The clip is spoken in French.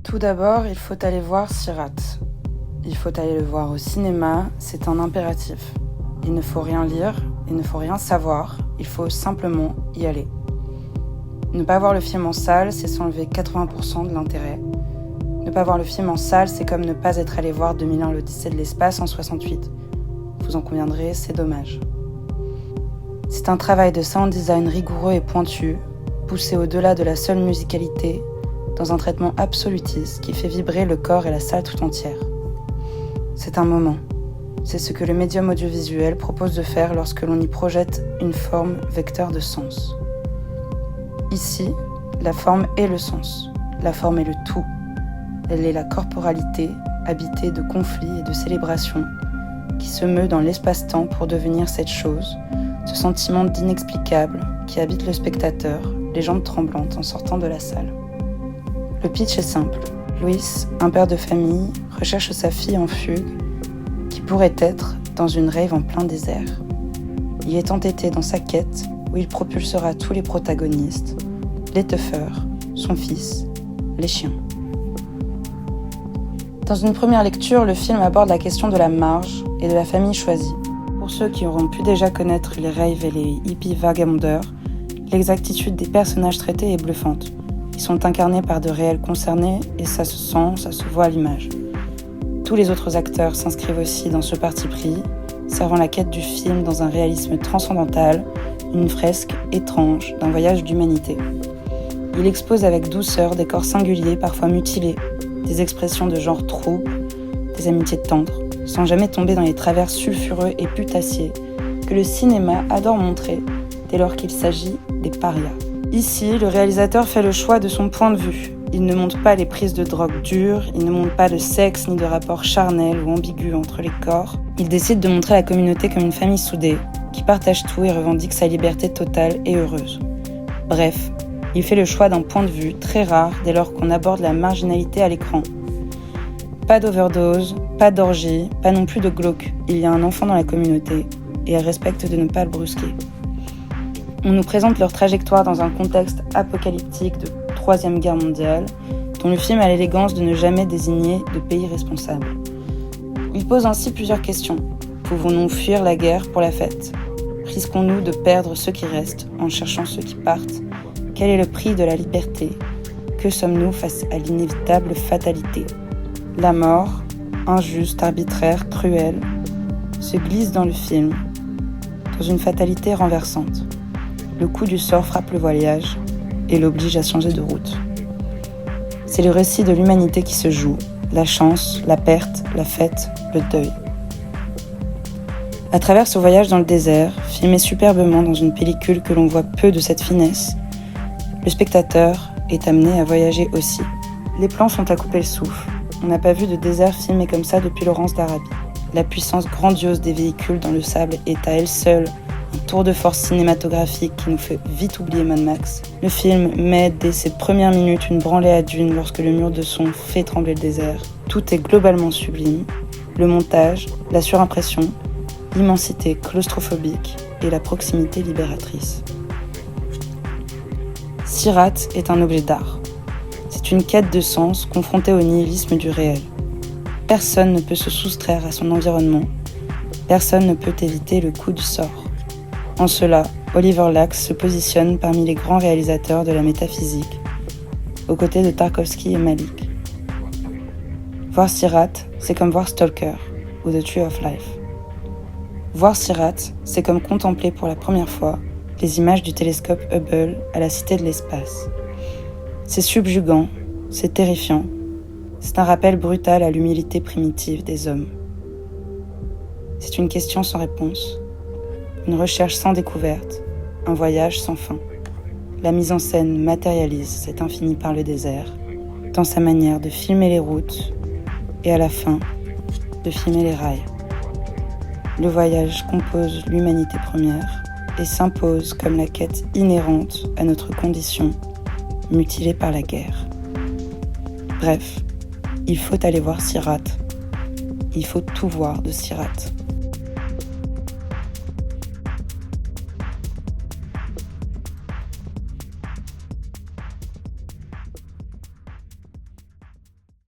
Tout d'abord, il faut aller voir Sirat. Il faut aller le voir au cinéma, c'est un impératif. Il ne faut rien lire, il ne faut rien savoir, il faut simplement y aller. Ne pas voir le film en salle, c'est s'enlever 80% de l'intérêt. Ne pas voir le film en salle, c'est comme ne pas être allé voir 2001 l'Odyssée de l'espace en 68. Vous en conviendrez, c'est dommage. C'est un travail de sound design rigoureux et pointu, poussé au-delà de la seule musicalité, dans un traitement absolutiste qui fait vibrer le corps et la salle tout entière. C'est un moment. C'est ce que le médium audiovisuel propose de faire lorsque l'on y projette une forme vecteur de sens. Ici, la forme est le sens. La forme est le tout. Elle est la corporalité, habitée de conflits et de célébrations, qui se meut dans l'espace-temps pour devenir cette chose, ce sentiment d'inexplicable qui habite le spectateur, les jambes tremblantes en sortant de la salle. Le pitch est simple. Luis, un père de famille, recherche sa fille en fugue, qui pourrait être dans une rave en plein désert. Il est entêté dans sa quête, où il propulsera tous les protagonistes, les teufeurs, son fils, les chiens. Dans une première lecture, le film aborde la question de la marge et de la famille choisie. Pour ceux qui auront pu déjà connaître les raves et les hippies vagabondeurs, l'exactitude des personnages traités est bluffante. Ils sont incarnés par de réels concernés et ça se sent, ça se voit à l'image. Tous les autres acteurs s'inscrivent aussi dans ce parti pris, servant la quête du film dans un réalisme transcendantal, une fresque étrange d'un voyage d'humanité. Il expose avec douceur des corps singuliers, parfois mutilés, des expressions de genre trouble, des amitiés tendres, sans jamais tomber dans les travers sulfureux et putassiers que le cinéma adore montrer dès lors qu'il s'agit des parias. Ici, le réalisateur fait le choix de son point de vue. Il ne montre pas les prises de drogue dures, il ne montre pas de sexe ni de rapport charnel ou ambigu entre les corps. Il décide de montrer la communauté comme une famille soudée, qui partage tout et revendique sa liberté totale et heureuse. Bref, il fait le choix d'un point de vue très rare dès lors qu'on aborde la marginalité à l'écran. Pas d'overdose, pas d'orgie, pas non plus de glauque. Il y a un enfant dans la communauté et elle respecte de ne pas le brusquer. On nous présente leur trajectoire dans un contexte apocalyptique de Troisième Guerre mondiale, dont le film a l'élégance de ne jamais désigner de pays responsable. Il pose ainsi plusieurs questions. Pouvons-nous fuir la guerre pour la fête ? Risquons-nous de perdre ceux qui restent en cherchant ceux qui partent ? Quel est le prix de la liberté ? Que sommes-nous face à l'inévitable fatalité ? La mort, injuste, arbitraire, cruelle, se glisse dans le film, dans une fatalité renversante. Le coup du sort frappe le voyage et l'oblige à changer de route. C'est le récit de l'humanité qui se joue, la chance, la perte, la fête, le deuil. À travers ce voyage dans le désert, filmé superbement dans une pellicule que l'on voit peu de cette finesse, le spectateur est amené à voyager aussi. Les plans sont à couper le souffle. On n'a pas vu de désert filmé comme ça depuis Lawrence d'Arabie. La puissance grandiose des véhicules dans le sable est à elle seule un tour de force cinématographique qui nous fait vite oublier Mad Max. Le film met dès ses premières minutes une branlée à Dune lorsque le mur de son fait trembler le désert. Tout est globalement sublime. Le montage, la surimpression, l'immensité claustrophobique et la proximité libératrice. Sirat est un objet d'art. C'est une quête de sens confrontée au nihilisme du réel. Personne ne peut se soustraire à son environnement. Personne ne peut éviter le coup du sort. En cela, Oliver Lacks se positionne parmi les grands réalisateurs de la métaphysique, aux côtés de Tarkovsky et Malick. Voir Sirat, c'est comme voir Stalker ou The Tree of Life. Voir Sirat, c'est comme contempler pour la première fois les images du télescope Hubble à la Cité de l'Espace. C'est subjugant, c'est terrifiant, c'est un rappel brutal à l'humilité primitive des hommes. C'est une question sans réponse, une recherche sans découverte, un voyage sans fin. La mise en scène matérialise cet infini par le désert, dans sa manière de filmer les routes et à la fin, de filmer les rails. Le voyage compose l'humanité première et s'impose comme la quête inhérente à notre condition, mutilée par la guerre. Bref, il faut aller voir Sirat. Il faut tout voir de Sirat.